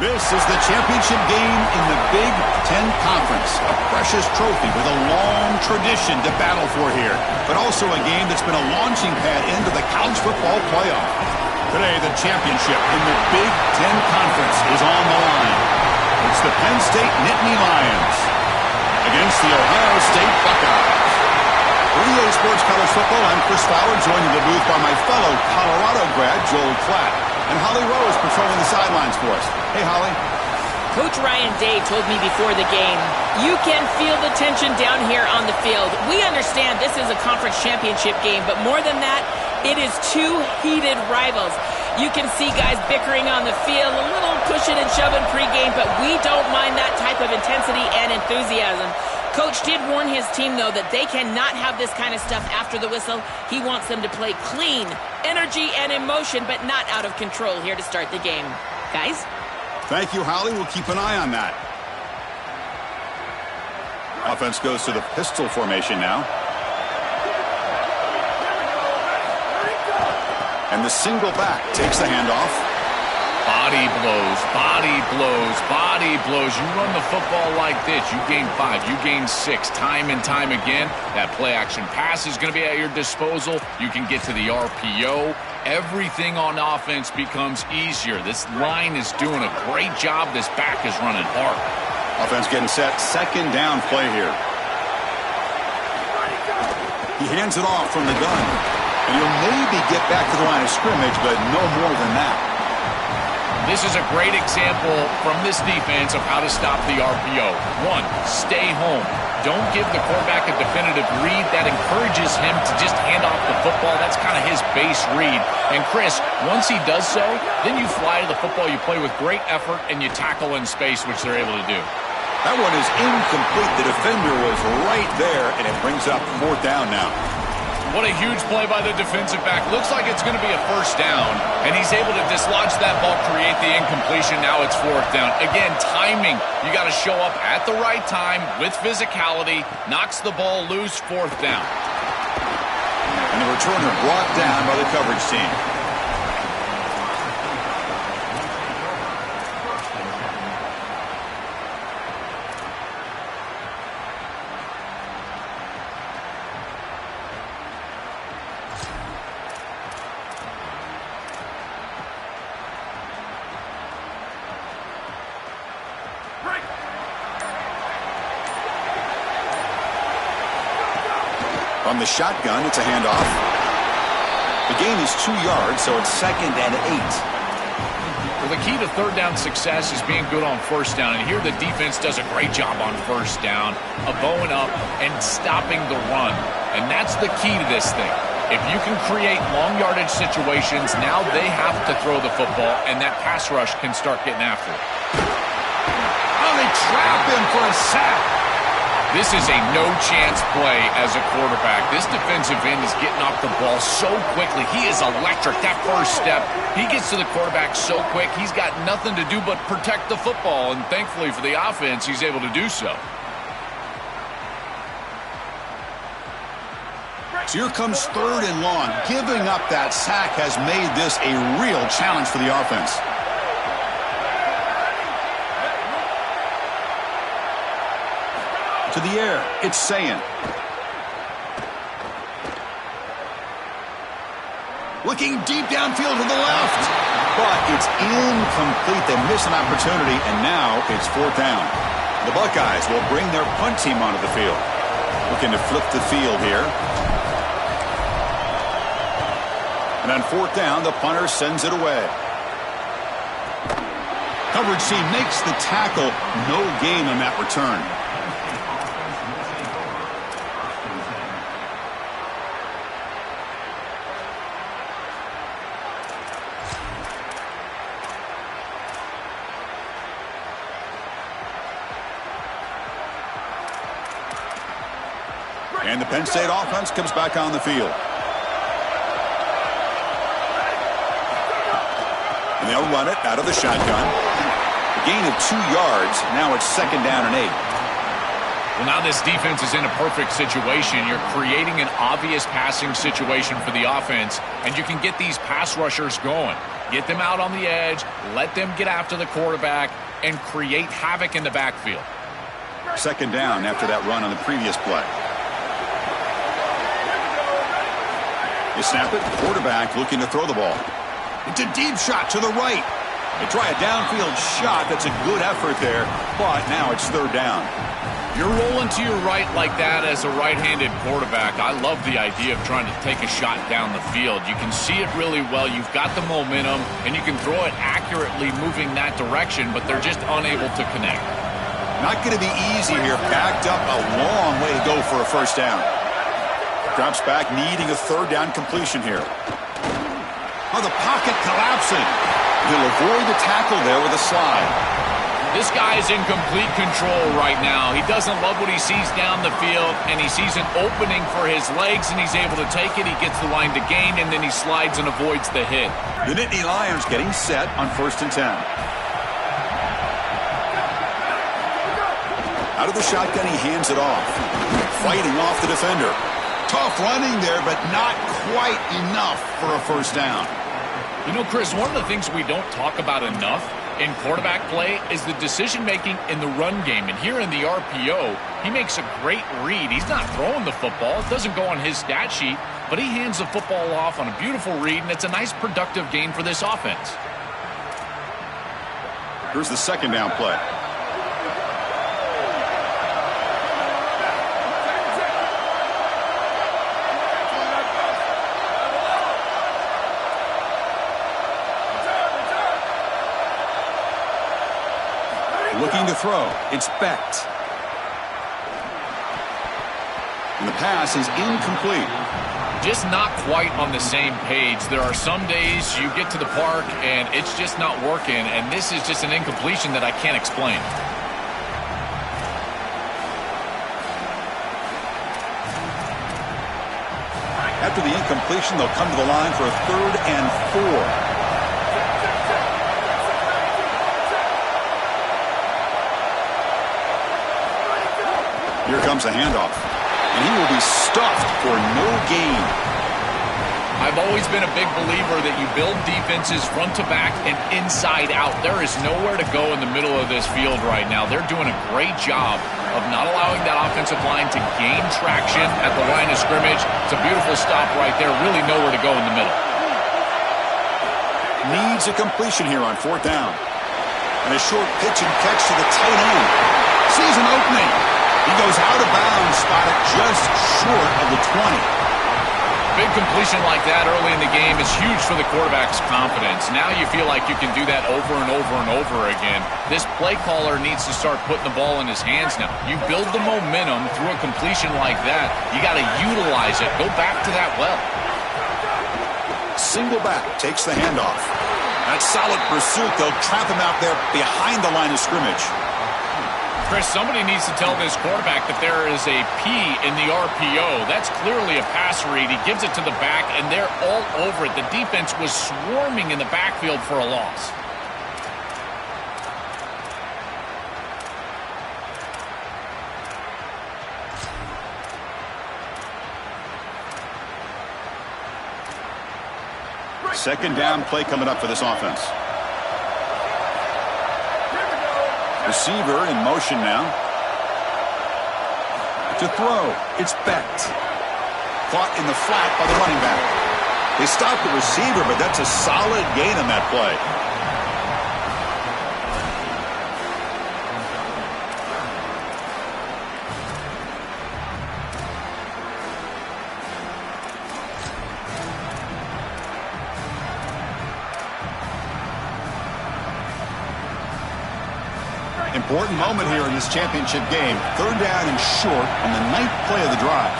This is the championship game in the Big Ten Conference. A precious trophy with a long tradition to battle for here. But also a game that's been a launching pad into the college football playoff. Today, the championship in the Big Ten Conference is on the line. It's the Penn State Nittany Lions against the Ohio State Buckeyes. For EA Sports College Football, I'm Chris Fowler, joined in the booth by my fellow Colorado grad, Joel Klatt. And Holly Rowe is patrolling the sidelines for us. Hey, Holly. Coach Ryan Day told me before the game, you can feel the tension down here on the field. We understand this is a conference championship game, but more than that, it is two heated rivals. You can see guys bickering on the field, a little pushing and shoving pregame, but we don't mind that type of intensity and enthusiasm. Coach did warn his team, though, that they cannot have this kind of stuff after the whistle. He wants them to play clean, energy and emotion, but not out of control here to start the game. Guys? Thank you, Holly. We'll keep an eye on that. Offense goes to the pistol formation now. And the single back takes the handoff. Body blows, body blows, body blows. You run the football like this, you gain 5, you gain 6, time and time again. That play-action pass is going to be at your disposal. You can get to the RPO. Everything on offense becomes easier. This line is doing a great job. This back is running hard. Offense getting set. Second down play here. He hands it off from the gun. And he'll maybe get back to the line of scrimmage, but no more than that. This is a great example from this defense of how to stop the RPO. 1, stay home. Don't give the quarterback a definitive read. That encourages him to just hand off the football. That's kind of his base read. And Chris, once he does so, then you fly to the football. You play with great effort, and you tackle in space, which they're able to do. That one is incomplete. The defender was right there, and it brings up 4th down now. What a huge play by the defensive back. Looks like it's going to be a first down, and he's able to dislodge that ball, create the incompletion. Now it's 4th down. Again, timing. You got to show up at the right time with physicality. Knocks the ball loose, 4th down. And the returner brought down by the coverage team. From the shotgun, it's a handoff. The gain is 2 yards, so it's 2nd and 8. Well, the key to 3rd down success is being good on 1st down. And here the defense does a great job on 1st down of bowing up and stopping the run. And that's the key to this thing. If you can create long yardage situations, now they have to throw the football, and that pass rush can start getting after it. Oh, they trap him for a sack. This is a no-chance play as a quarterback. This defensive end is getting off the ball so quickly. He is electric. That first step, he gets to the quarterback so quick, he's got nothing to do but protect the football. And thankfully for the offense, he's able to do so. So here comes 3rd and long. Giving up that sack has made this a real challenge for the offense. To the air, it's Sayin. Looking deep downfield to the left. But it's incomplete. They miss an opportunity, and now it's 4th down. The Buckeyes will bring their punt team onto the field. Looking to flip the field here. And on 4th down, the punter sends it away. Coverage team makes the tackle. No gain on that return. And the Penn State offense comes back on the field. And they'll run it out of the shotgun. A gain of 2 yards. Now it's 2nd down and 8. Well, now this defense is in a perfect situation. You're creating an obvious passing situation for the offense, and you can get these pass rushers going. Get them out on the edge, let them get after the quarterback, and create havoc in the backfield. Second down after that run on the previous play. You snap it, quarterback looking to throw the ball. It's a deep shot to the right. They try a downfield shot. That's a good effort there, but now it's third down. You're rolling to your right like that as a right-handed quarterback. I love the idea of trying to take a shot down the field. You can see it really well. You've got the momentum, and you can throw it accurately moving that direction, but they're just unable to connect. Not going to be easy here. Backed up a long way to go for a first down. Drops back, needing a third down completion here. Oh, the pocket collapsing. He'll avoid the tackle there with a slide. This guy is in complete control right now. He doesn't love what he sees down the field, and he sees an opening for his legs, and he's able to take it. He gets the line to gain, and then he slides and avoids the hit. The Nittany Lions getting set on 1st and 10. Out of the shotgun, he hands it off. Fighting off the defender. Tough running there, but not quite enough for a first down. You know, Chris, one of the things we don't talk about enough in quarterback play is the decision-making in the run game. And here in the RPO, he makes a great read. He's not throwing the football. It doesn't go on his stat sheet, but he hands the football off on a beautiful read, and it's a nice productive game for this offense. Here's the second down play. Looking to throw. It's Becht. And the pass is incomplete. Just not quite on the same page. There are some days you get to the park and it's just not working, and this is just an incompletion that I can't explain. After the incompletion, they'll come to the line for a 3rd and 4. Here comes a handoff, and he will be stuffed for no gain. I've always been a big believer that you build defenses front to back and inside out. There is nowhere to go in the middle of this field right now. They're doing a great job of not allowing that offensive line to gain traction at the line of scrimmage. It's a beautiful stop right there. Really nowhere to go in the middle. Needs a completion here on 4th down. And a short pitch and catch to the tight end. Sees an opening. He goes out of bounds, spotted just short of the 20. Big completion like that early in the game is huge for the quarterback's confidence. Now you feel like you can do that over and over and over again. This play caller needs to start putting the ball in his hands now. You build the momentum through a completion like that. You got to utilize it. Go back to that well. Single back takes the handoff. That solid pursuit. They'll trap him out there behind the line of scrimmage. Chris, somebody needs to tell this quarterback that there is a P in the RPO. That's clearly a pass read. He gives it to the back, and they're all over it. The defense was swarming in the backfield for a loss. Second down play coming up for this offense. Receiver in motion now. To throw, it's Becht. Caught in the flat by the running back. They stopped the receiver, but that's a solid gain on that play. Important moment here in this championship game. 3rd down and short on the 9th play of the drive.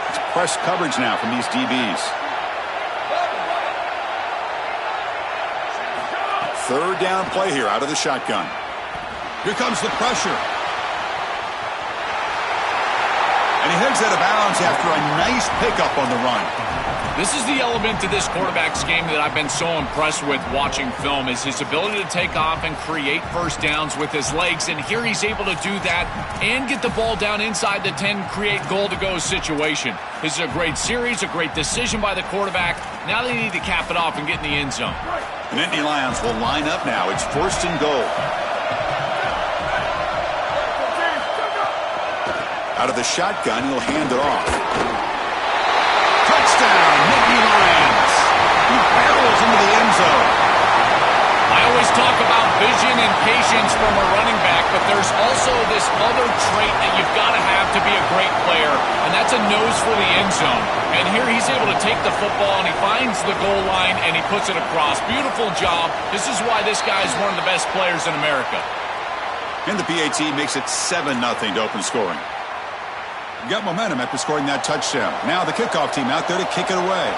It's press coverage now from these DBs. 3rd down play here out of the shotgun. Here comes the pressure. And he heads out of bounds after a nice pickup on the run. This is the element to this quarterback's game that I've been so impressed with watching film, is his ability to take off and create first downs with his legs. And here he's able to do that and get the ball down inside the 10, create goal-to-go situation. This is a great series, a great decision by the quarterback. Now they need to cap it off and get in the end zone. The Nittany Lions will line up now. It's 1st and goal. Out of the shotgun, he'll hand it off. Touchdown, Nittany Lions. He barrels into the end zone. I always talk about vision and patience from a running back, but there's also this other trait that you've got to have to be a great player, and that's a nose for the end zone. And here he's able to take the football, and he finds the goal line, and he puts it across. Beautiful job. This is why this guy is one of the best players in America. And the PAT makes it 7-0 to open scoring. Got momentum after scoring that touchdown. Now the kickoff team out there to kick it away.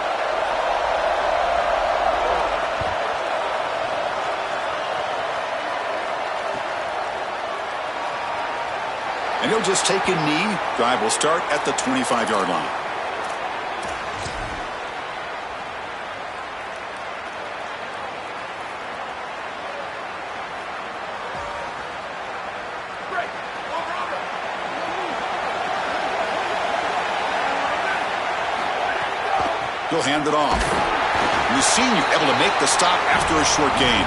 And he'll just take a knee. Drive will start at the 25-yard line. He'll hand it off. And the senior able to make the stop after a short gain.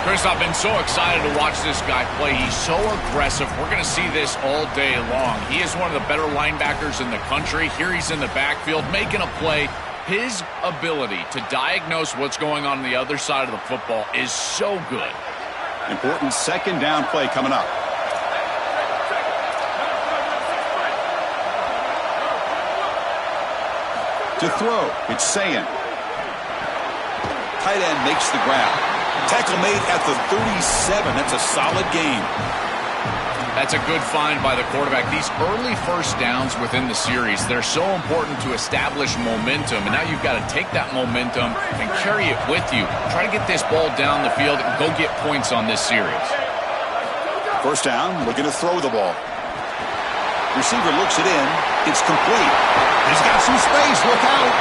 Chris, I've been so excited to watch this guy play. He's so aggressive. We're going to see this all day long. He is one of the better linebackers in the country. Here he's in the backfield making a play. His ability to diagnose what's going on the other side of the football is so good. Important 2nd down play coming up. To throw, it's Sayin. Tight end makes the grab. Tackle made at the 37. That's a solid gain. That's a good find by the quarterback. These early first downs within the series, they're so important to establish momentum. And now you've got to take that momentum and carry it with you. Try to get this ball down the field and go get points on this series. 1st down, looking to throw the ball. Receiver looks it in. It's complete. He's got some space. Look out.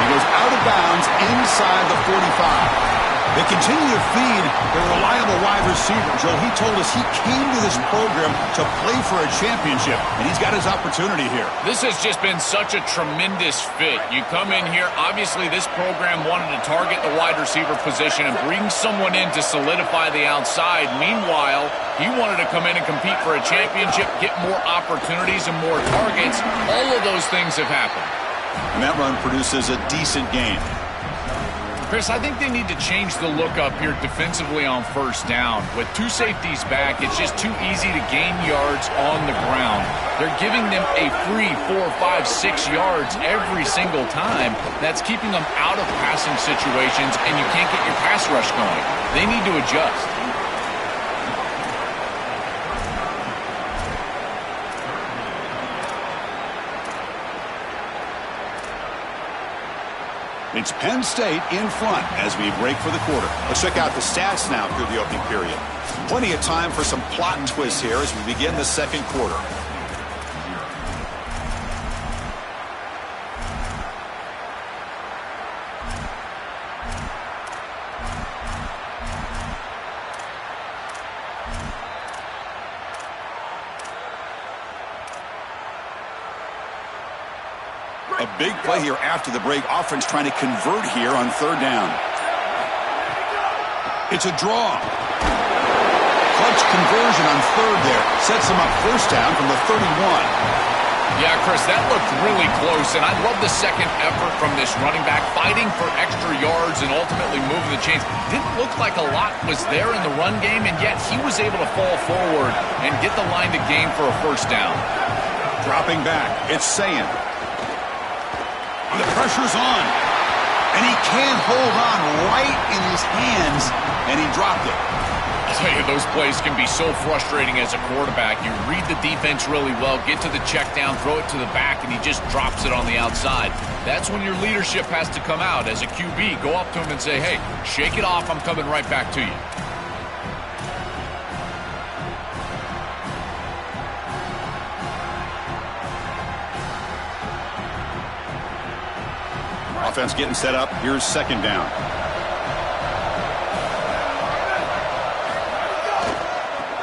He goes out of bounds inside the 45. They continue to feed their reliable wide receiver. Joe, he told us he came to this program to play for a championship, and he's got his opportunity here. This has just been such a tremendous fit. You come in here, obviously this program wanted to target the wide receiver position and bring someone in to solidify the outside. Meanwhile, he wanted to come in and compete for a championship, get more opportunities and more targets. All of those things have happened. And that run produces a decent gain. Chris, I think they need to change the look up here defensively on 1st down. With 2 safeties back, it's just too easy to gain yards on the ground. They're giving them a free 4, 5, 6 yards every single time. That's keeping them out of passing situations, and you can't get your pass rush going. They need to adjust. It's Penn State in front as we break for the quarter. Let's check out the stats now through the opening period. Plenty of time for some plot and twists here as we begin the 2nd quarter. A big play here after the break. Offense trying to convert here on 3rd down. It's a draw. Clutch conversion on 3rd there. Sets him up 1st down from the 31. Yeah, Chris, that looked really close, and I love the second effort from this running back, fighting for extra yards and ultimately moving the chains. Didn't look like a lot was there in the run game, and yet he was able to fall forward and get the line to gain for a 1st down. Dropping back, it's Sayin. The pressure's on, and he can't hold on right in his hands, and he dropped it. I'll tell you, those plays can be so frustrating as a quarterback. You read the defense really well, get to the check down, throw it to the back, and he just drops it on the outside. That's when your leadership has to come out. As a QB, go up to him and say, hey, shake it off, I'm coming right back to you. Offense getting set up. Here's second down.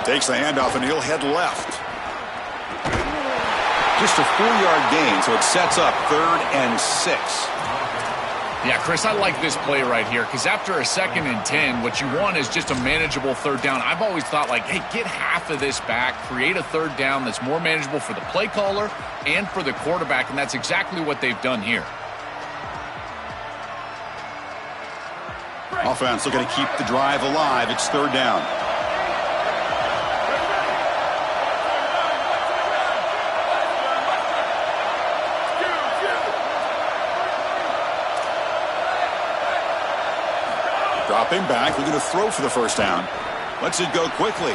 Takes the handoff, and he'll head left. Just a 4-yard gain, so it sets up 3rd and 6. Yeah, Chris, I like this play right here because after a 2nd and 10, what you want is just a manageable 3rd down. I've always thought, like, hey, get half of this back, create a 3rd down that's more manageable for the play caller and for the quarterback, and that's exactly what they've done here. Offense looking to keep the drive alive. It's 3rd down. Dropping back, we're going to throw for the 1st down. Lets it go quickly.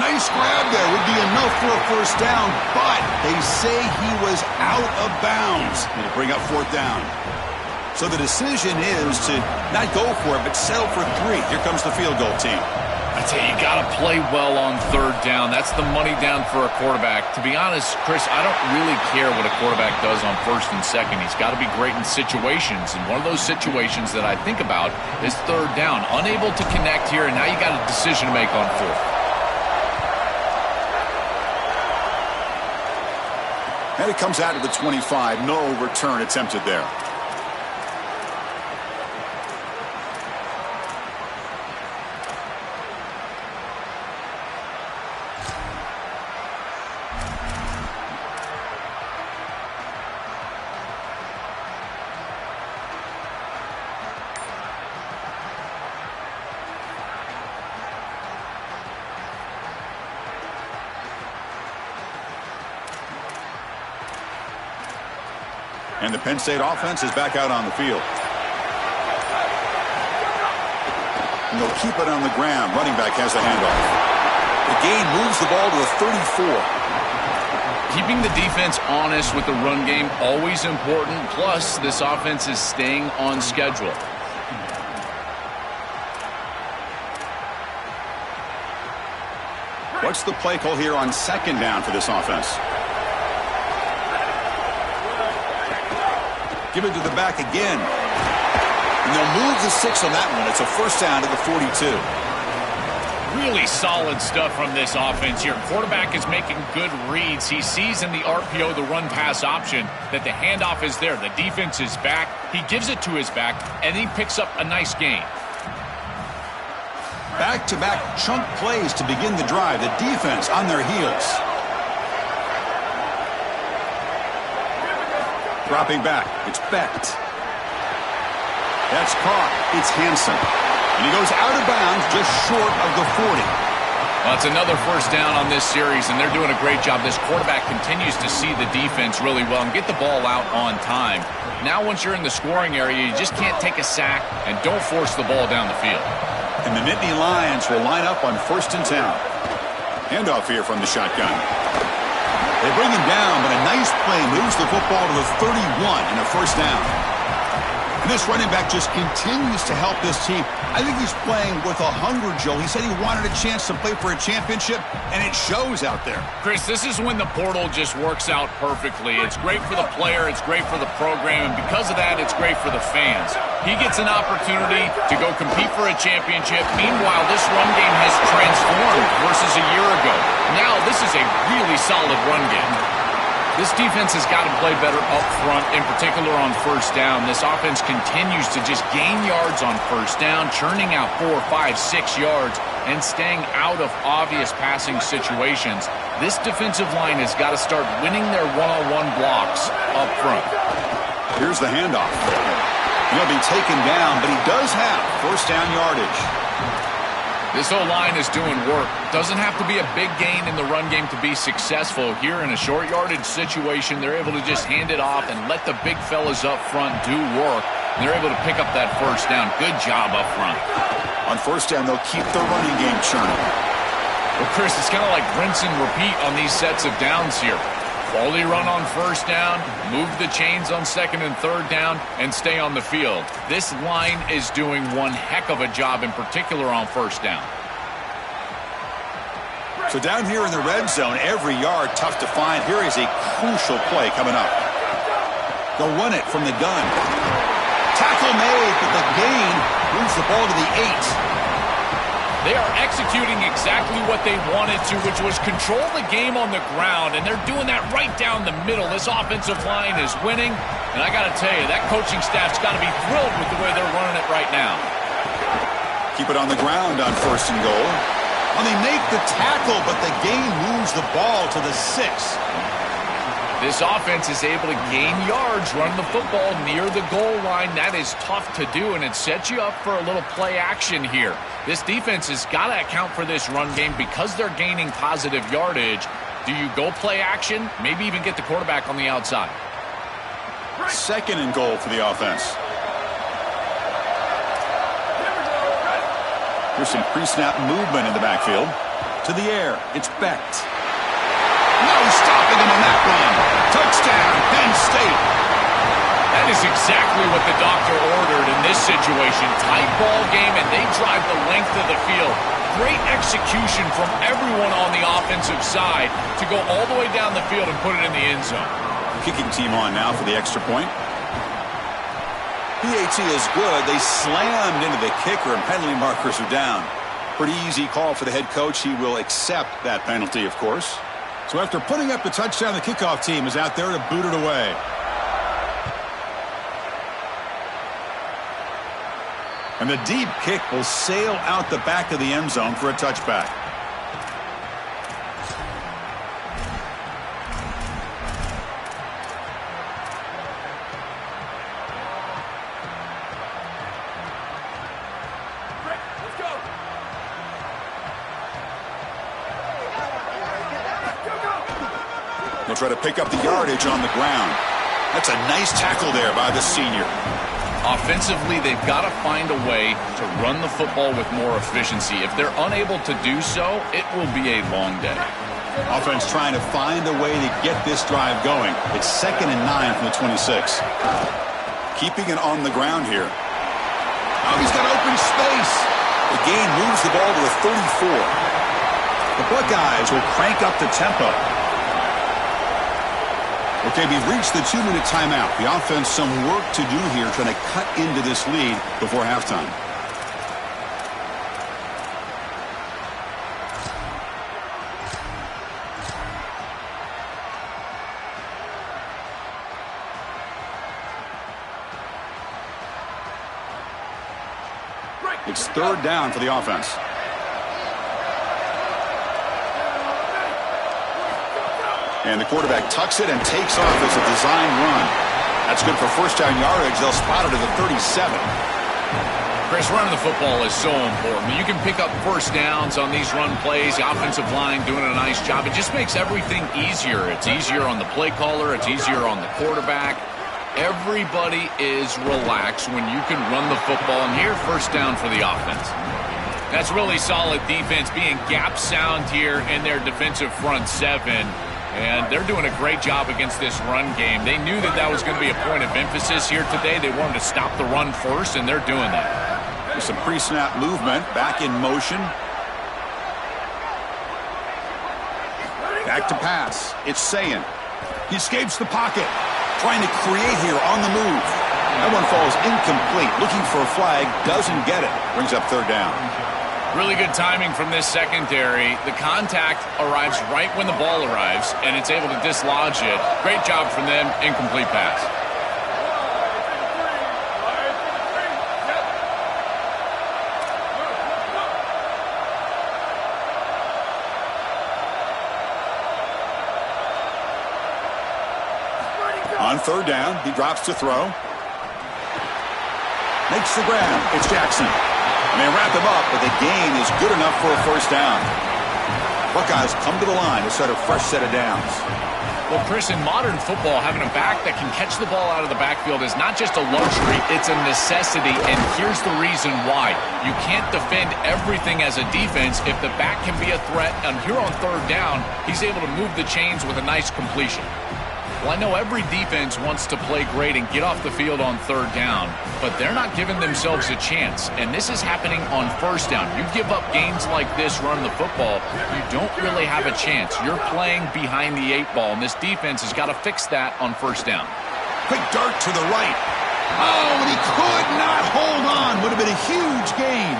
Nice grab there. Would be enough for a 1st down, but they say he was out of bounds. It'll bring up 4th down. So the decision is to not go for it, but settle for 3. Here comes the field goal team. I tell you, you got to play well on 3rd down. That's the money down for a quarterback. To be honest, Chris, I don't really care what a quarterback does on 1st and 2nd. He's got to be great in situations, and one of those situations that I think about is 3rd down. Unable to connect here, and now you got a decision to make on 4th. And it comes out to the 25. No return attempted there. And the Penn State offense is back out on the field. And they'll keep it on the ground. Running back has the handoff. The gain moves the ball to the 34. Keeping the defense honest with the run game, always important. Plus, this offense is staying on schedule. What's the play call here on 2nd down for this offense? Give it to the back again. And they'll move the 6 on that one. It's a 1st down to the 42. Really solid stuff from this offense here. Quarterback is making good reads. He sees in the RPO, the run-pass option, that the handoff is there. The defense is back. He gives it to his back, and he picks up a nice gain. Back-to-back chunk plays to begin the drive. The defense on their heels. Dropping back. It's Becht. That's caught. It's Hansen. And he goes out of bounds just short of the 40. Well, it's another 1st down on this series, and they're doing a great job. This quarterback continues to see the defense really well and get the ball out on time. Now, once you're in the scoring area, you just can't take a sack and don't force the ball down the field. And the Nittany Lions will line up on 1st and 10. Handoff here from the shotgun. They bring him down, but a nice play moves the football to the 31 and a 1st down. And this running back just continues to help this team. I think he's playing with a hunger, Joe. He said he wanted a chance to play for a championship, and it shows out there. Chris, this is when the portal just works out perfectly. It's great for the player, it's great for the program, and because of that, it's great for the fans. He gets an opportunity to go compete for a championship. Meanwhile, this run game has transformed versus a year ago. Now, this is a really solid run game. This defense has got to play better up front, in particular on 1st down. This offense continues to just gain yards on 1st down, churning out 4, 5, 6 yards, and staying out of obvious passing situations. This defensive line has got to start winning their one-on-one blocks up front. Here's the handoff. He'll be taken down, but he does have 1st down yardage. This O-line is doing work. Doesn't have to be a big gain in the run game to be successful. Here in a short yardage situation, they're able to just hand it off and let the big fellas up front do work. And they're able to pick up that 1st down. Good job up front. On 1st down, they'll keep the running game churning. Well, Chris, it's kind of like rinse and repeat on these sets of downs here. Quality run on 1st down, move the chains on 2nd and 3rd down, and stay on the field. This line is doing one heck of a job, in particular on 1st down. So down here in the red zone, every yard tough to find. Here is a crucial play coming up. They'll run it from the gun. Tackle made, but the gain moves the ball to the 8. They are executing exactly what they wanted to, which was control the game on the ground, and they're doing that right down the middle. This offensive line is winning, and I got to tell you, that coaching staff's got to be thrilled with the way they're running it right now. Keep it on the ground on 1st and goal. Well, they make the tackle, but the gain moves the ball to the 6. This offense is able to gain yards running the football near the goal line. That is tough to do, and it sets you up for a little play action here. This defense has got to account for this run game because they're gaining positive yardage. Do you go play action? Maybe even get the quarterback on the outside. 2nd and goal for the offense. Here's some pre-snap movement in the backfield. To the air, it's Becht. No stopping him on that run. Touchdown, Penn State. That is exactly what the doctor ordered in this situation. Tight ball game, and they drive the length of the field. Great execution from everyone on the offensive side to go all the way down the field and put it in the end zone. Kicking team on now for the extra point. PAT is good. They slammed into the kicker, and penalty markers are down. Pretty easy call for the head coach. He will accept that penalty, of course. So after putting up the touchdown, the kickoff team is out there to boot it away. And the deep kick will sail out the back of the end zone for a touchback. They'll try to pick up the yardage on the ground. That's a nice tackle there by the senior. Offensively, they've got to find a way to run the football with more efficiency. If they're unable to do so, it will be a long day. Offense trying to find a way to get this drive going. It's 2nd and 9 from the 26. Keeping it on the ground here. Oh, he's got open space. The gain moves the ball to the 34. The Buckeyes will crank up the tempo. Okay, we've reached the 2-minute timeout. The offense some work to do here, trying to cut into this lead before halftime. It's 3rd down for the offense. And the quarterback tucks it and takes off as a design run. That's good for 1st down yardage. They'll spot it at the 37. Chris, running the football is so important. You can pick up 1st downs on these run plays. The offensive line doing a nice job. It just makes everything easier. It's easier on the play caller. It's easier on the quarterback. Everybody is relaxed when you can run the football. And here, 1st down for the offense. That's really solid defense, being gap sound here in their defensive front 7. And they're doing a great job against this run game. They knew that that was going to be a point of emphasis here today. They wanted to stop the run first, and they're doing that. There's some pre-snap movement. Back in motion. Back to pass. It's Sayin. He escapes the pocket. Trying to create here on the move. That one falls incomplete. Looking for a flag. Doesn't get it. Brings up 3rd down. Really good timing from this secondary. The contact arrives right when the ball arrives, and it's able to dislodge it. Great job from them. Incomplete pass. On 3rd down, he drops to throw. Makes the grab. It's Jackson. And they wrap him up, but the gain is good enough for a 1st down. Buckeyes come to the line to set a fresh set of downs. Well, Chris, in modern football, having a back that can catch the ball out of the backfield is not just a luxury, it's a necessity, and here's the reason why. You can't defend everything as a defense if the back can be a threat, and here on 3rd down, he's able to move the chains with a nice completion. Well, I know every defense wants to play great and get off the field on 3rd down, but they're not giving themselves a chance, and this is happening on 1st down. You give up gains like this running the football, you don't really have a chance. You're playing behind the 8 ball, and this defense has got to fix that on 1st down. Quick dart to the right. Oh, and he could not hold on. Would have been a huge gain.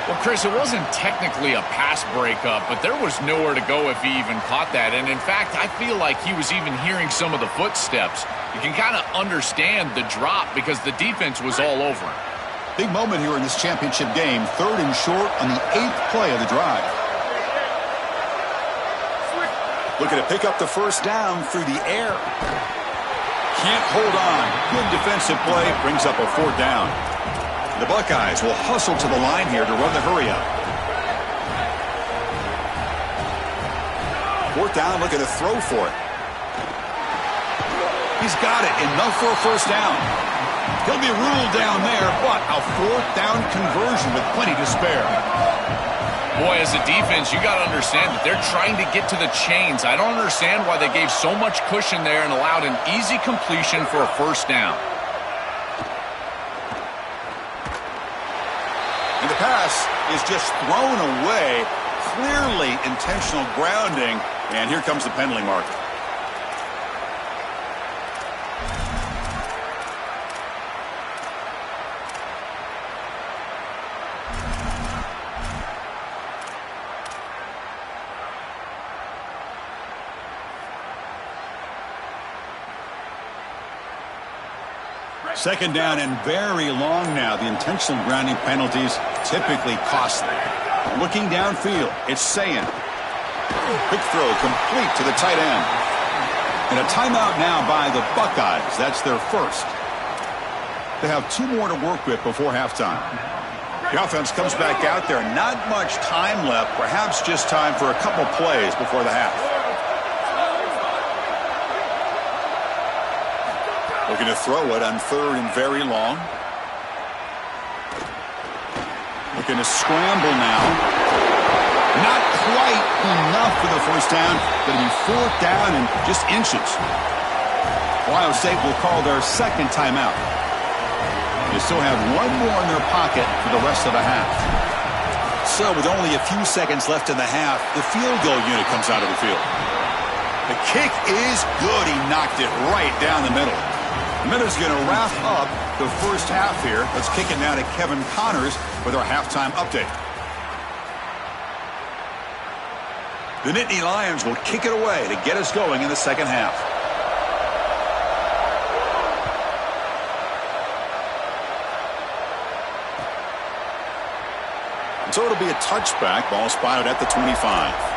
Well, Chris, it wasn't technically a pass breakup, but there was nowhere to go if he even caught that. And, in fact, I feel like he was even hearing some of the footsteps. You can kind of understand the drop because the defense was all over him. Big moment here in this championship game. 3rd and short on the 8th play of the drive. Looking to pick up the first down through the air. Can't hold on. Good defensive play. Brings up a 4th down. The Buckeyes will hustle to the line here to run the hurry-up. 4th down, looking to throw for it. He's got it. Enough for a first down. He'll be ruled down there, but a 4th down conversion with plenty to spare. Boy, as a defense, you got to understand that they're trying to get to the chains. I don't understand why they gave so much cushion there and allowed an easy completion for a first down. And the pass is just thrown away. Clearly intentional grounding. And here comes the penalty marker. Second down and very long now. The intentional grounding penalties typically costly. Looking downfield, it's Sayan. Quick throw complete to the tight end. And a timeout now by the Buckeyes. That's their first. They have 2 more to work with before halftime. The offense comes back out there. Not much time left. Perhaps just time for a couple plays before the half. Looking to throw it on 3rd and very long. Looking to scramble now. Not quite enough for the first down. Going to be 4th down and just inches. Ohio State will call their second timeout. They still have 1 more in their pocket for the rest of the half. So with only a few seconds left in the half, the field goal unit comes out of the field. The kick is good. He knocked it right down the middle. Miller's going to wrap up the first half here. Let's kick it now to Kevin Connors with our halftime update. The Nittany Lions will kick it away to get us going in the second half. And so it'll be a touchback. Ball spotted at the 25.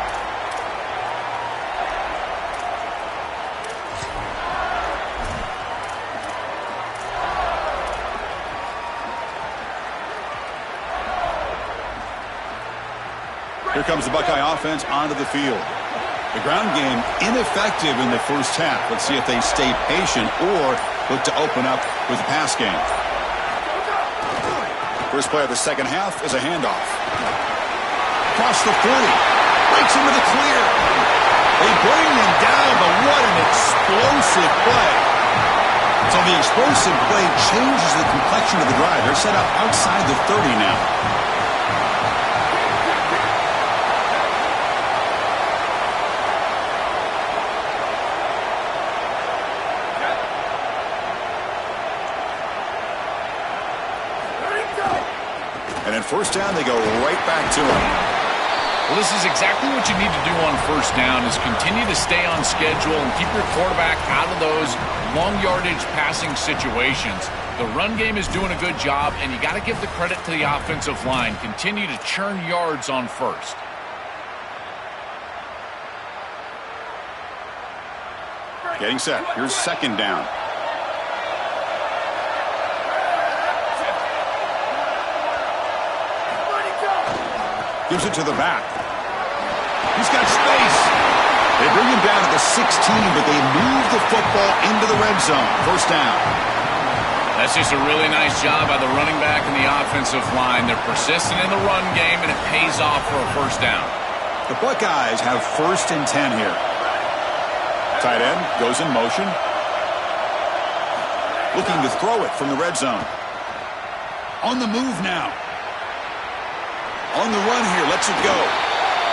Here comes the Buckeye offense onto the field. The ground game ineffective in the first half. Let's see if they stay patient or look to open up with the pass game. First play of the second half is a handoff. Across the 40. Breaks into the clear. They bring him down, but what an explosive play. So the explosive play changes the complexion of the drive. They're set up outside the 30 now. First down, they go right back to him. Well, this is exactly what you need to do on first down is continue to stay on schedule and keep your quarterback out of those long yardage passing situations. The run game is doing a good job, and you got to give the credit to the offensive line. Continue to churn yards on first. Getting set. Here's second down. Gives it to the back. He's got space. They bring him down to the 16, but they move the football into the red zone. First down. That's just a really nice job by the running back and the offensive line. They're persistent in the run game, and it pays off for a first down. The Buckeyes have 1st and 10 here. Tight end goes in motion. Looking to throw it from the red zone. On the move now. On the run here, lets it go.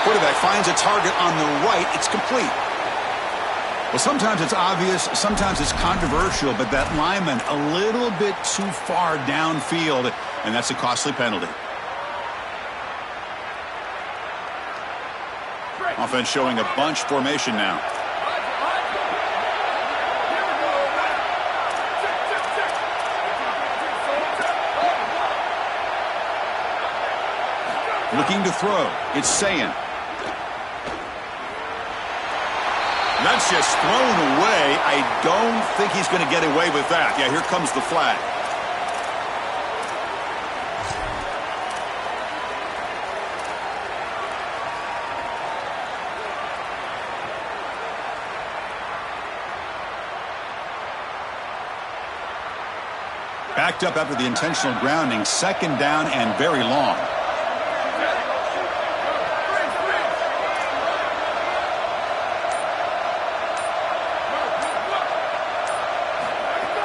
Quarterback finds a target on the right. It's complete. Well, sometimes it's obvious, sometimes it's controversial, but that lineman a little bit too far downfield, and that's a costly penalty. Offense showing a bunch formation now. Looking to throw. It's Sayin. That's just thrown away. I don't think he's going to get away with that. Yeah, here comes the flag. Backed up after the intentional grounding. Second down and very long.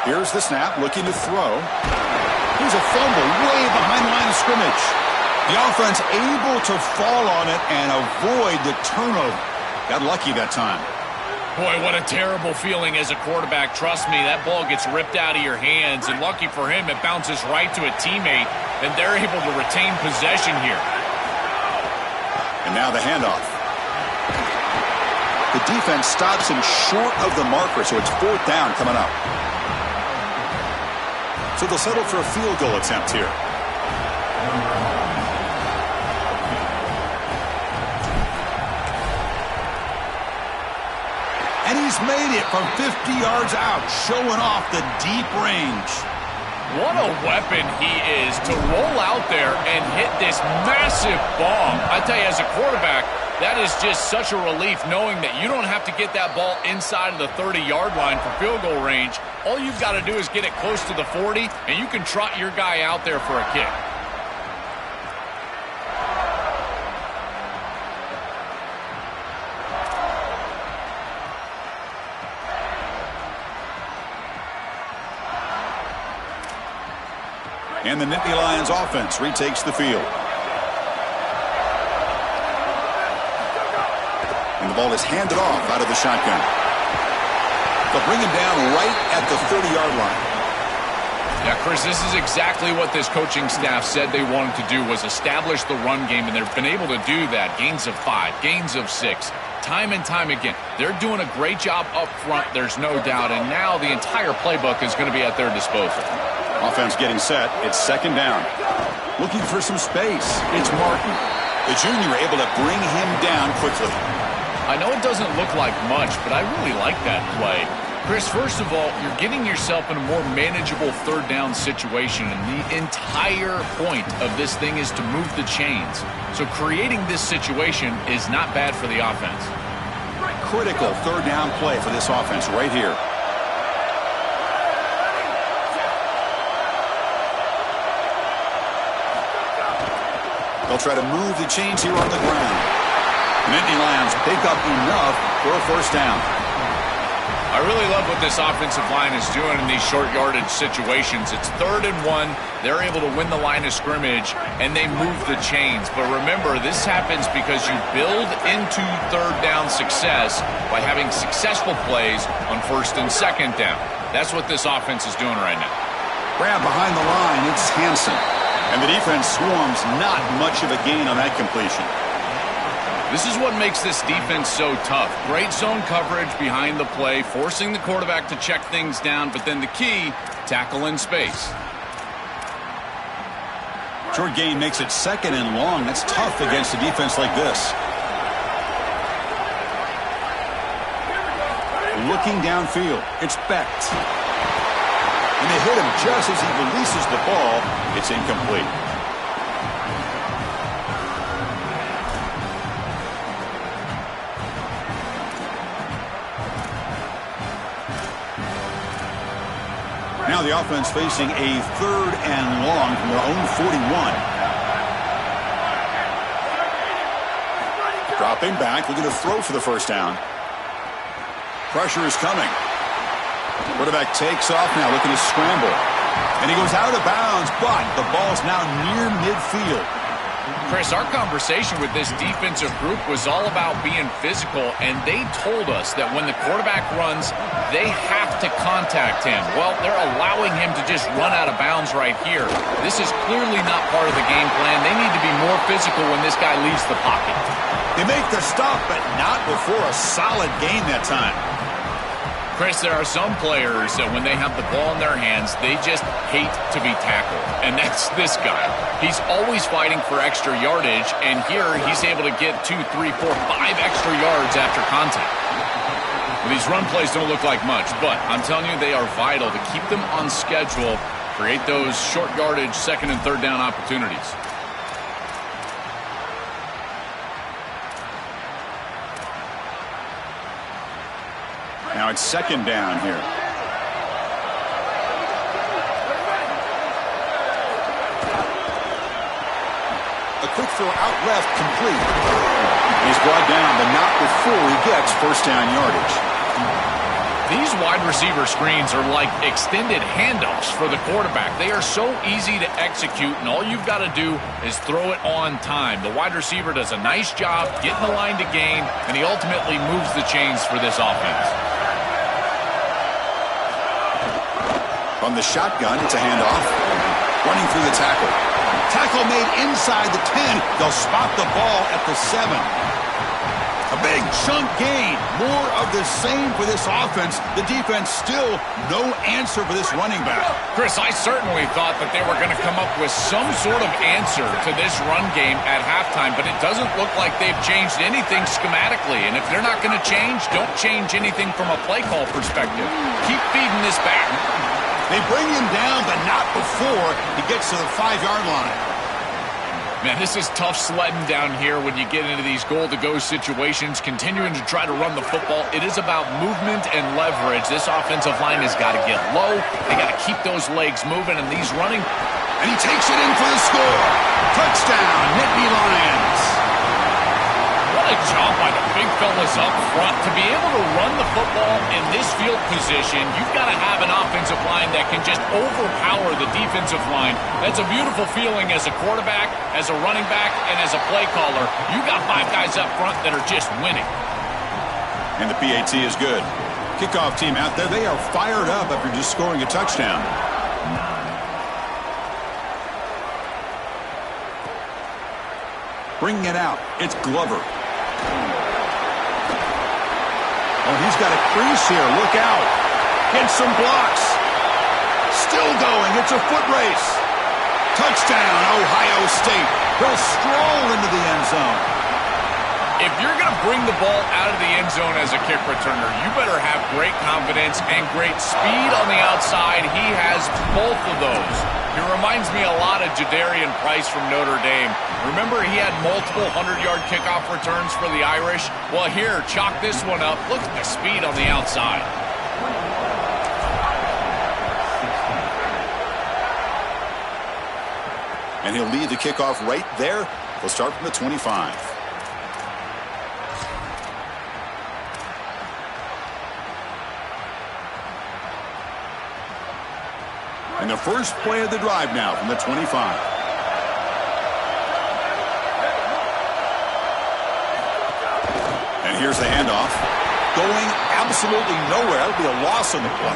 Here's the snap, looking to throw. Here's a fumble way behind the line of scrimmage. The offense able to fall on it and avoid the turnover. Got lucky that time. Boy, what a terrible feeling as a quarterback. Trust me, that ball gets ripped out of your hands, and lucky for him, it bounces right to a teammate, and they're able to retain possession here. And now the handoff. The defense stops him short of the marker, so it's fourth down coming up. So they'll settle for a field goal attempt here. And he's made it from 50 yards out, showing off the deep range. What a weapon he is to roll out there and hit this massive bomb. I tell you, as a quarterback, that is just such a relief knowing that you don't have to get that ball inside of the 30-yard line for field goal range. All you've got to do is get it close to the 40, and you can trot your guy out there for a kick. And the Nittany Lions offense retakes the field. And the ball is handed off out of the shotgun. They'll bring him down right at the 30-yard line. Yeah, Chris, this is exactly what this coaching staff said they wanted to do, was establish the run game, and they've been able to do that. Gains of 5, gains of 6, time and time again. They're doing a great job up front, there's no doubt, and now the entire playbook is going to be at their disposal. Offense getting set. It's second down. Looking for some space. It's Martin. The junior able to bring him down quickly. I know it doesn't look like much, but I really like that play. Chris, first of all, you're getting yourself in a more manageable third down situation, and the entire point of this thing is to move the chains. So creating this situation is not bad for the offense. Critical third down play for this offense right here. They'll try to move the chains here on the ground. The Nittany Lions pick up enough for a first down. I really love what this offensive line is doing in these short yardage situations. It's 3rd and 1. They're able to win the line of scrimmage, and they move the chains. But remember, this happens because you build into third down success by having successful plays on 1st and 2nd down. That's what this offense is doing right now. Grab behind the line. It's Hansen. And the defense swarms, not much of a gain on that completion. This is what makes this defense so tough. Great zone coverage behind the play, forcing the quarterback to check things down, but then the key, tackle in space. Short gain makes it 2nd and long. That's tough against a defense like this. Looking downfield. It's Becht. And they hit him just as he releases the ball. It's incomplete. Now the offense facing a 3rd and long from their own 41. Dropping back, looking to throw for the first down. Pressure is coming. Quarterback takes off now, looking to scramble. And he goes out of bounds, but the ball's now near midfield. Chris, our conversation with this defensive group was all about being physical, and they told us that when the quarterback runs, they have to contact him. Well, they're allowing him to just run out of bounds right here. This is clearly not part of the game plan. They need to be more physical when this guy leaves the pocket. They make the stop, but not before a solid gain that time. Chris, there are some players that when they have the ball in their hands, they just hate to be tackled. And that's this guy. He's always fighting for extra yardage, and here he's able to get 2, 3, 4, 5 extra yards after contact. Well, these run plays don't look like much, but I'm telling you, they are vital to keep them on schedule, create those short yardage second and third down opportunities. Now it's second down here. A quick throw out left, complete. He's brought down, but not before he gets first down yardage. These wide receiver screens are like extended handoffs for the quarterback. They are so easy to execute, and all you've got to do is throw it on time. The wide receiver does a nice job getting the line to gain, and he ultimately moves the chains for this offense. On the shotgun, it's a handoff. Running through the tackle. Tackle made inside the 10. They'll spot the ball at the 7. A big chunk gain. More of the same for this offense. The defense still no answer for this running back. Chris, I certainly thought that they were going to come up with some sort of answer to this run game at halftime, but it doesn't look like they've changed anything schematically. And if they're not going to change, don't change anything from a play call perspective. Keep feeding this back. They bring him down, but not before he gets to the 5-yard line. Man, this is tough sledding down here when you get into these goal-to-go situations, continuing to try to run the football. It is about movement and leverage. This offensive line has got to get low. They got to keep those legs moving, and these running. And he takes it in for the score. Touchdown, Nittany Lions. What a job by the big fellas up front. To be able to run the football in this field position, you've got to have an offensive line that can just overpower the defensive line. That's a beautiful feeling as a quarterback, as a running back, and as a play caller. You got 5 guys up front that are just winning. And the PAT is good. Kickoff team out there, they are fired up after just scoring a touchdown. Bringing it out, it's Glover. Oh, he's got a crease here. Look out. Gets some blocks. Still going. It's a foot race. Touchdown, Ohio State. They'll stroll into the end zone. If you're going to bring the ball out of the end zone as a kick returner, you better have great confidence and great speed on the outside. He has both of those. He reminds me a lot of Jadarian Price from Notre Dame. Remember, he had multiple 100-yard kickoff returns for the Irish? Well, here, chalk this one up. Look at the speed on the outside. And he'll lead the kickoff right there. They'll start from the 25. And the first play of the drive now from the 25. And here's the handoff. Going absolutely nowhere. That'll be a loss on the play.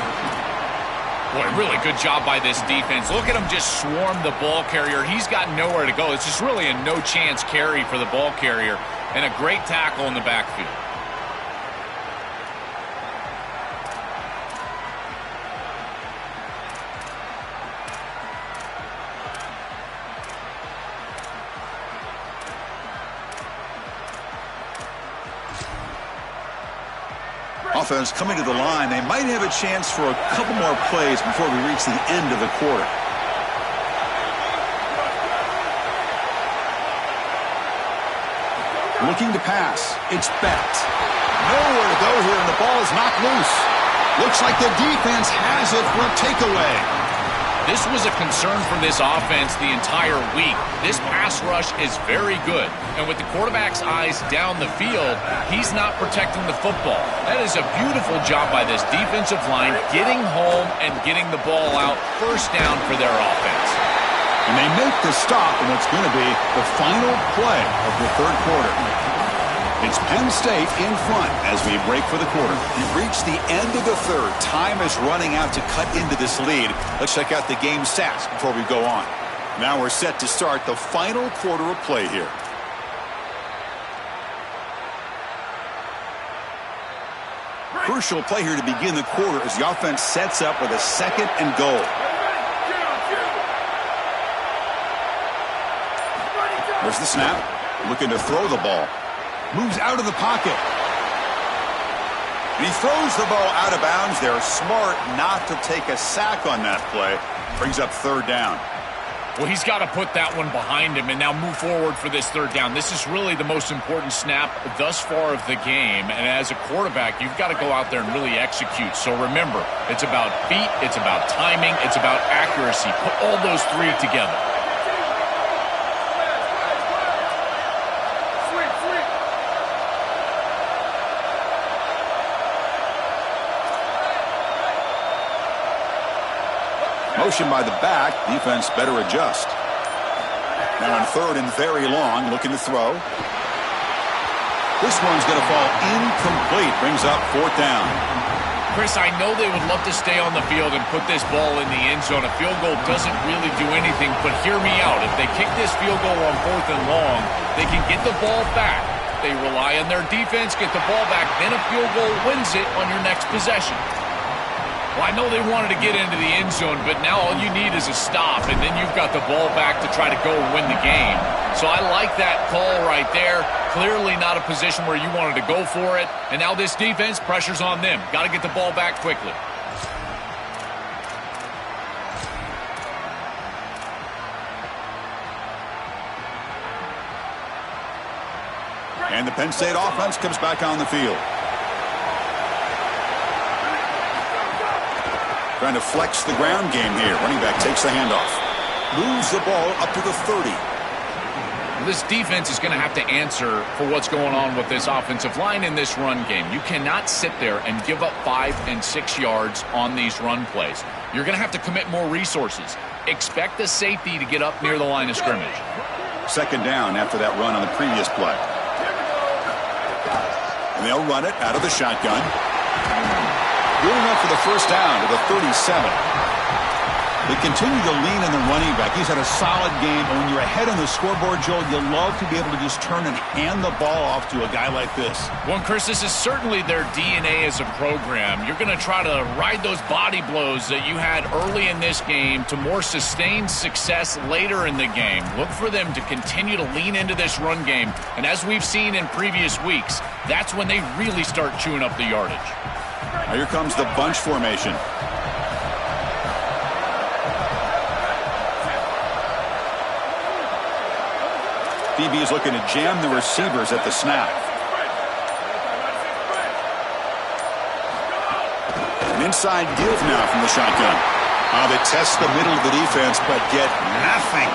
Boy, really good job by this defense. Look at him just swarm the ball carrier. He's got nowhere to go. It's just really a no-chance carry for the ball carrier. And a great tackle in the backfield. Offense coming to the line. They might have a chance for a couple more plays before we reach the end of the quarter. Looking to pass. It's Bett. Nowhere to go here, and the ball is knocked loose. Looks like the defense has it for a takeaway. This was a concern for this offense the entire week. This pass rush is very good. And with the quarterback's eyes down the field, he's not protecting the football. That is a beautiful job by this defensive line, getting home and getting the ball out, first down for their offense. And they make the stop in what's going to be the final play of the third quarter. It's Penn State in front as we break for the quarter. We've reached the end of the third. Time is running out to cut into this lead. Let's check out the game stats before we go on. Now we're set to start the final quarter of play here. Crucial play here to begin the quarter as the offense sets up with a 2nd and goal. There's the snap. Looking to throw the ball. Moves out of the pocket. And he throws the ball out of bounds there. Smart not to take a sack on that play. Brings up 3rd down. Well, he's got to put that one behind him and now move forward for this 3rd down. This is really the most important snap thus far of the game. And as a quarterback, you've got to go out there and really execute. So remember, it's about feet, it's about timing, it's about accuracy. Put all those 3 together. Motion by the back. Defense better adjust. Now on 3rd and very long, looking to throw. This one's going to fall incomplete. Brings up 4th down. Chris, I know they would love to stay on the field and put this ball in the end zone. A field goal doesn't really do anything, but hear me out. If they kick this field goal on 4th and long, they can get the ball back. They rely on their defense, get the ball back, then a field goal wins it on your next possession. Well, I know they wanted to get into the end zone, but now all you need is a stop, and then you've got the ball back to try to go and win the game. So I like that call right there. Clearly not a position where you wanted to go for it. And now this defense, pressure's on them. Got to get the ball back quickly. And the Penn State offense comes back on the field. Trying to flex the ground game here. Running back takes the handoff. Moves the ball up to the 30. This defense is going to have to answer for what's going on with this offensive line in this run game. You cannot sit there and give up 5 and 6 yards on these run plays. You're going to have to commit more resources. Expect the safety to get up near the line of scrimmage. 2nd down after that run on the previous play. And they'll run it out of the shotgun. Good enough for the 1st down to the 37. They continue to lean on the running back. He's had a solid game. And when you're ahead on the scoreboard, Joel, you love to be able to just turn and hand the ball off to a guy like this. Well, Chris, this is certainly their DNA as a program. You're going to try to ride those body blows that you had early in this game to more sustained success later in the game. Look for them to continue to lean into this run game. And as we've seen in previous weeks, that's when they really start chewing up the yardage. Now here comes the bunch formation. DB is looking to jam the receivers at the snap. An inside give now from the shotgun. They test the middle of the defense, but get nothing.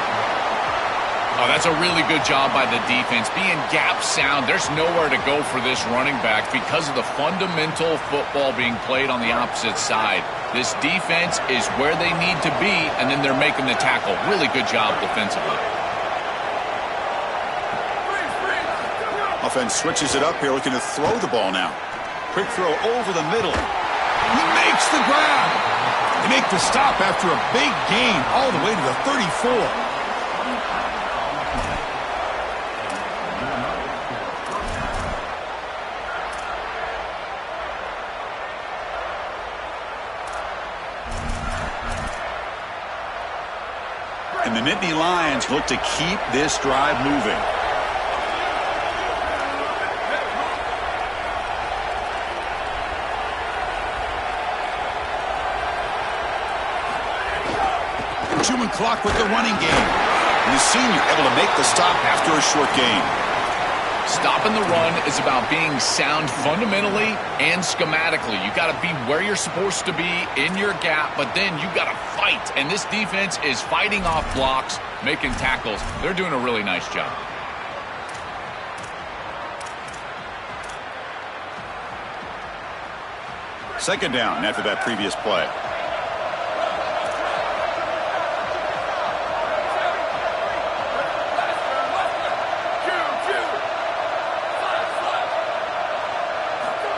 Oh, that's a really good job by the defense. Being gap sound, there's nowhere to go for this running back because of the fundamental football being played on the opposite side. This defense is where they need to be, and then they're making the tackle. Really good job defensively. Offense switches it up here, looking to throw the ball now. Quick throw over the middle. He makes the grab. They make the stop after a big gain all the way to the 34. And the Nittany Lions look to keep this drive moving. Chewing clock with the running game. And the senior able to make the stop after a short gain. Stopping the run is about being sound fundamentally and schematically. You got to be where you're supposed to be in your gap, but then you got to fight. And this defense is fighting off blocks, making tackles. They're doing a really nice job. Second down after that previous play.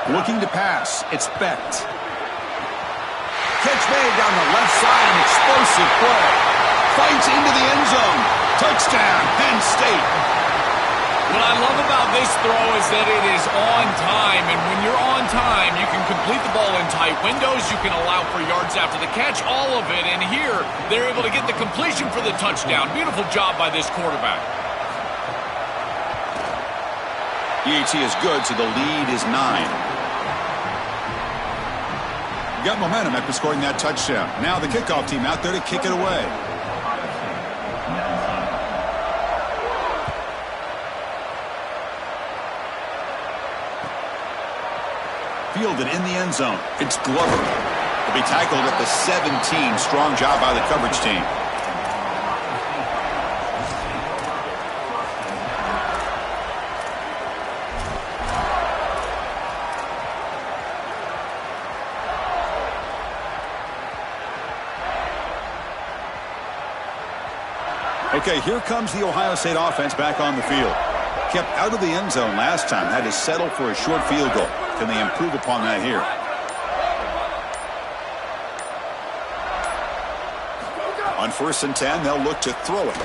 Looking to pass. It's Becht. Catch made down the left side. An explosive play. Fights into the end zone. Touchdown, Penn State. What I love about this throw is that it is on time, and when you're on time, you can complete the ball in tight windows, you can allow for yards after the catch, all of it, and here, they're able to get the completion for the touchdown. Beautiful job by this quarterback. EAT is good, so the lead is 9. Got momentum after scoring that touchdown. Now the kickoff team out there to kick it away. Fielded in the end zone. It's Glover. He'll be tackled at the 17. Strong job by the coverage team. Okay, here comes the Ohio State offense back on the field. Kept out of the end zone last time. Had to settle for a short field goal. Can they improve upon that here? On 1st and 10, they'll look to throw it.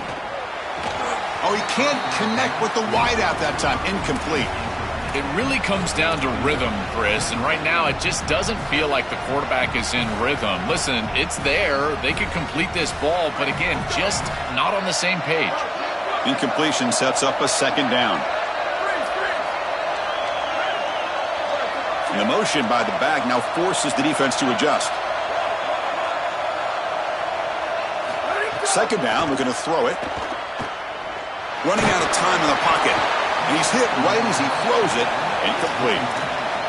Oh, he can't connect with the wideout that time. Incomplete. It really comes down to rhythm, Chris, and right now it just doesn't feel like the quarterback is in rhythm. Listen, it's there. They could complete this ball, but again, just not on the same page. Incompletion sets up a 2nd down. And the motion by the back now forces the defense to adjust. 2nd down, looking to throw it. Running out of time in the pocket. And he's hit right as he throws it. Incomplete.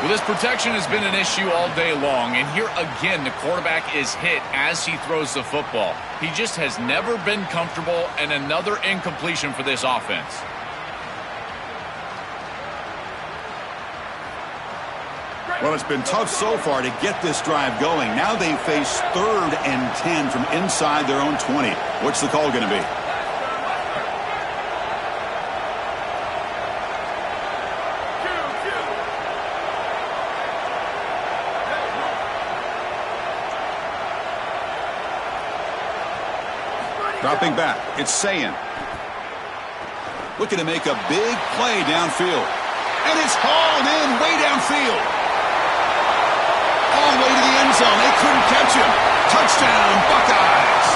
Well, this protection has been an issue all day long, and here again the quarterback is hit as he throws the football. He just has never been comfortable, and another incompletion for this offense. Well, it's been tough so far to get this drive going. Now they face 3rd and 10 from inside their own 20. What's the call going to be? Dropping back, it's Sayin. Looking to make a big play downfield. And it's hauled in way downfield. All the way to the end zone. They couldn't catch him. Touchdown, Buckeyes.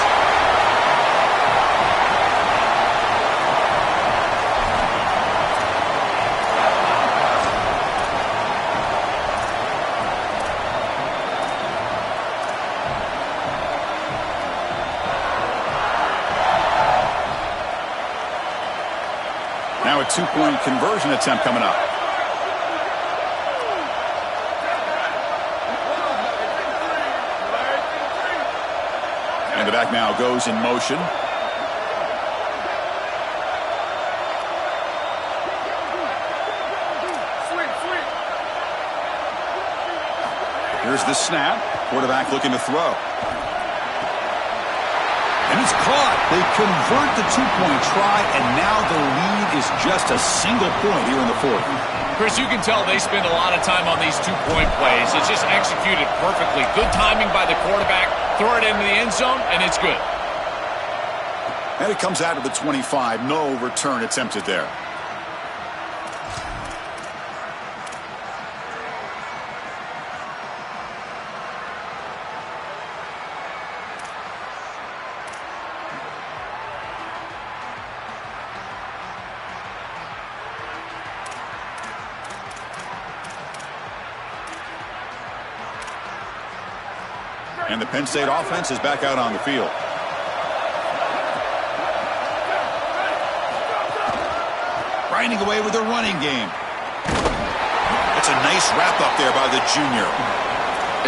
Now a 2-point conversion attempt coming up. And the back now goes in motion. Here's the snap. Quarterback looking to throw. And it's caught. They convert the 2-point try, and now the lead is just a single point here in the 4th. Chris, you can tell they spend a lot of time on these 2-point plays. It's just executed perfectly. Good timing by the quarterback. Throw it into the end zone, and it's good. And it comes out of the 25. No return attempted there. And the Penn State offense is back out on the field. Grinding away with a running game. It's a nice wrap-up there by the junior.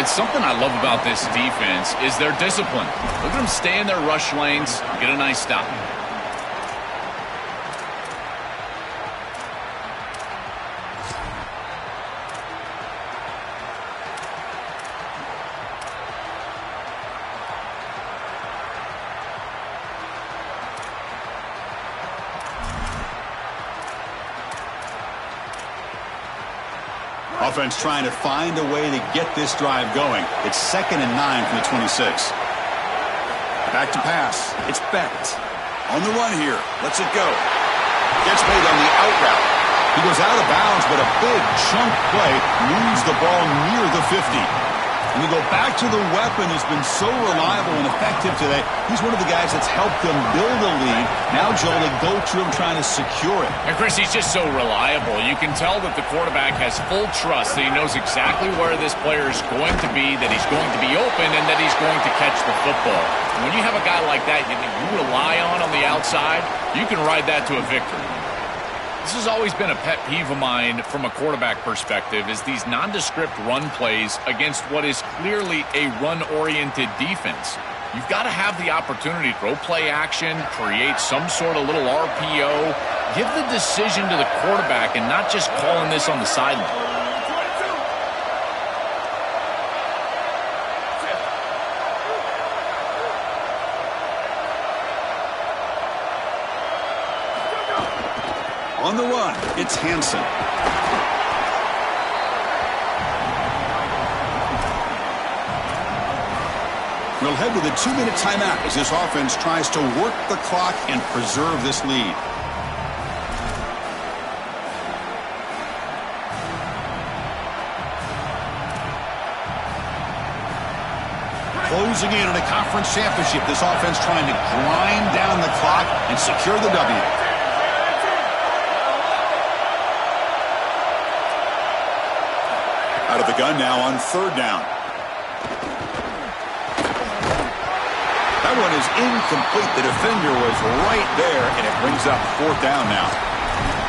It's something I love about this defense is their discipline. Look at them stay in their rush lanes, get a nice stop. Offense trying to find a way to get this drive going. It's 2nd and 9 from the 26. Back to pass. It's Becht. On the run here. Lets it go. Gets made on the out route. He goes out of bounds, but a big chunk play moves the ball near the 50. And we go back to the weapon who's been so reliable and effective today. He's one of the guys that's helped them build a lead. Now, Joe, they go to him trying to secure it. And, Chris, he's just so reliable. You can tell that the quarterback has full trust that he knows exactly where this player is going to be, that he's going to be open, and that he's going to catch the football. And when you have a guy like that you rely on the outside, you can ride that to a victory. This has always been a pet peeve of mine from a quarterback perspective, is these nondescript run plays against what is clearly a run-oriented defense. You've got to have the opportunity to throw play action, create some sort of little RPO, give the decision to the quarterback and not just calling this on the sideline. On the run, it's Hansen. We'll head with a 2-minute timeout as this offense tries to work the clock and preserve this lead. Closing in on a conference championship, this offense trying to grind down the clock and secure the W. Out of the gun now on 3rd down. That one is incomplete. The defender was right there, and it brings up 4th down now.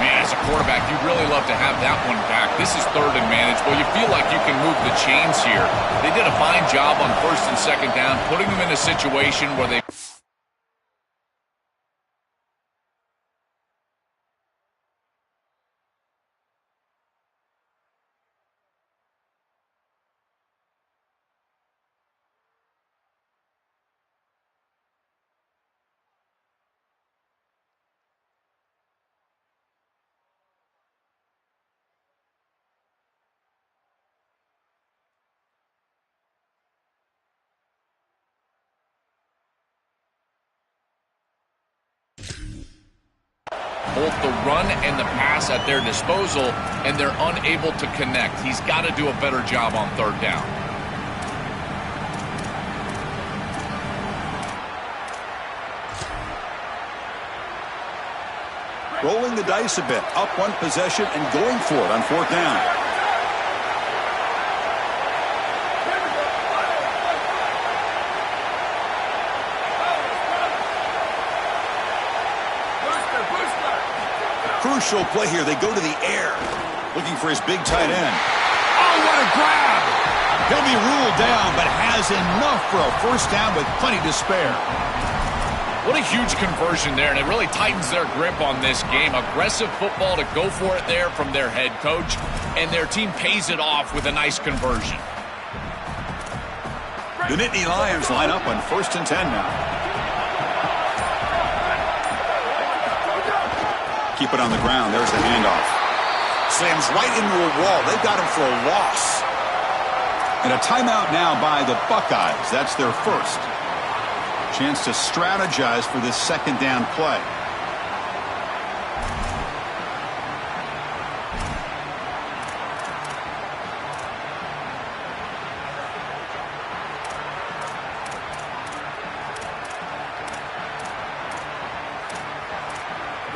Man, as a quarterback, you'd really love to have that one back. This is 3rd and manageable. You feel like you can move the chains here. They did a fine job on 1st and 2nd down, putting them in a situation where they... both the run and the pass at their disposal, and they're unable to connect. He's got to do a better job on 3rd down. Rolling the dice a bit, up one possession and going for it on 4th down. Crucial play here. They go to the air, looking for his big tight end. Oh, what a grab! He'll be ruled down, but has enough for a 1st down with plenty to spare. What a huge conversion there, and it really tightens their grip on this game. Aggressive football to go for it there from their head coach, and their team pays it off with a nice conversion. The Nittany Lions line up on 1st and 10 now. Keep it on the ground. There's the handoff. Slams right into a wall. They've got him for a loss. And a timeout now by the Buckeyes. That's their 1st. Chance to strategize for this 2nd down play.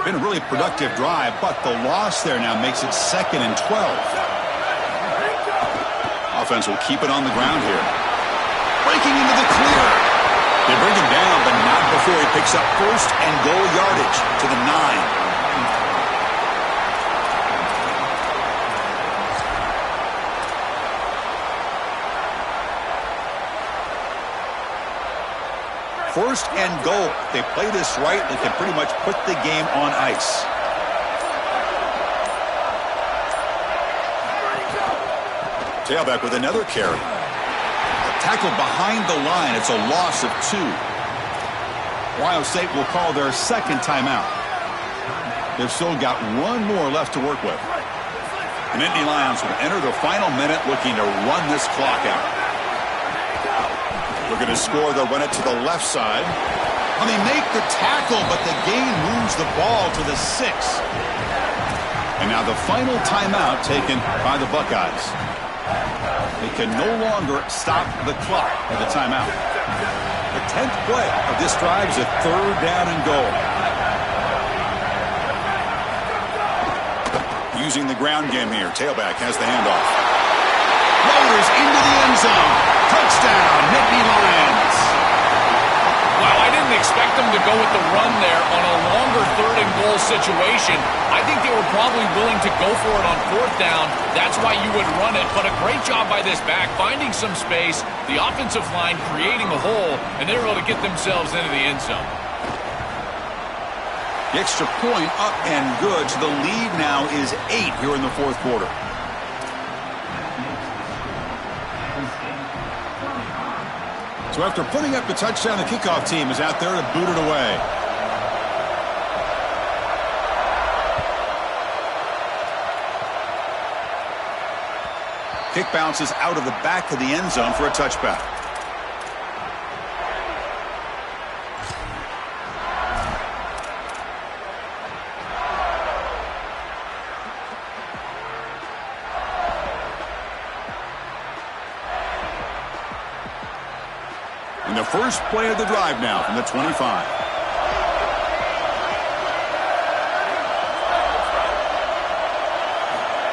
Been a really productive drive, but the loss there now makes it 2nd and 12. Offense will keep it on the ground here. Breaking into the clear. They bring him down, but not before he picks up 1st and goal yardage to the 9. First and goal. They play this right, they can pretty much put the game on ice. Tailback with another carry. Tackle behind the line. It's a loss of 2. Ohio State will call their 2nd timeout. They've still got one more left to work with. And Nittany Lions will enter the final minute looking to run this clock out. Looking to score, they'll run it to the left side. Well, they make the tackle, but the gain moves the ball to the 6. And now the final timeout taken by the Buckeyes. They can no longer stop the clock at the timeout. The 10th play of this drive is a 3rd down and goal. Using the ground game here. Tailback has the handoff. Loaders into the end zone. Touchdown, Nittany Lions. Wow, I didn't expect them to go with the run there on a longer 3rd and goal situation. I think they were probably willing to go for it on 4th down. That's why you would run it. But a great job by this back, finding some space, the offensive line creating a hole, and they're able to get themselves into the end zone. The extra point up and good. So the lead now is 8 here in the 4th quarter. So after putting up the touchdown, the kickoff team is out there to boot it away. Kick bounces out of the back of the end zone for a touchback. And the first play of the drive now from the 25.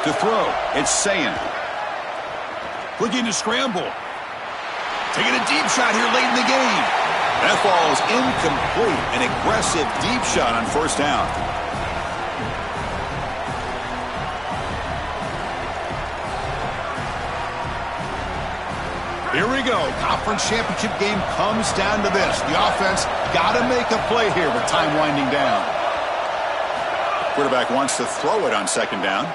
To throw, it's Sayin. Looking to scramble. Taking a deep shot here late in the game. That ball is incomplete. An aggressive deep shot on 1st down. Here we go. Conference championship game comes down to this. The offense got to make a play here with time winding down. Quarterback wants to throw it on 2nd down.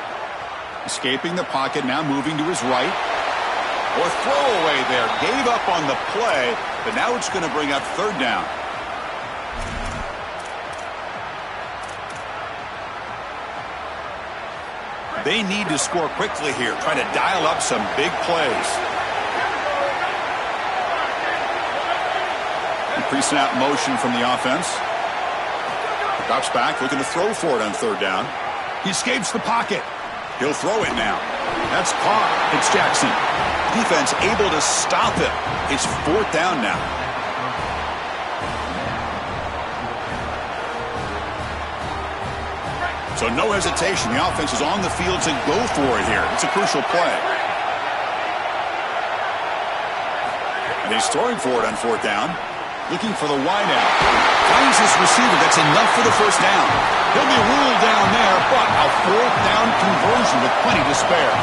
Escaping the pocket, now moving to his right. Or throwaway there. Gave up on the play, but now it's going to bring up 3rd down. They need to score quickly here. Trying to dial up some big plays. Pre-snap motion from the offense. Drops back, looking to throw for it on 3rd down. He escapes the pocket. He'll throw it now. That's caught. It's Jackson. Defense able to stop it. It's 4th down now. So no hesitation. The offense is on the field to go for it here. It's a crucial play. And he's throwing for it on 4th down. Looking for the wideout. Finds his receiver. That's enough for the 1st down. He'll be ruled down there, but a 4th down conversion with plenty to spare.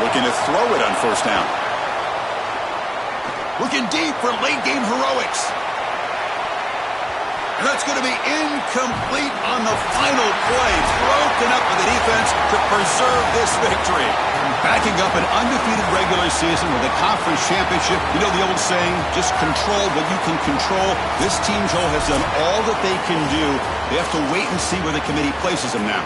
Looking to throw it on 1st down. Looking deep for late game heroics. And that's going to be incomplete on the final play. Broken up by the defense to preserve this victory. Backing up an undefeated regular season with a conference championship. You know the old saying, just control what you can control. This team, Joel, has done all that they can do. They have to wait and see where the committee places them now.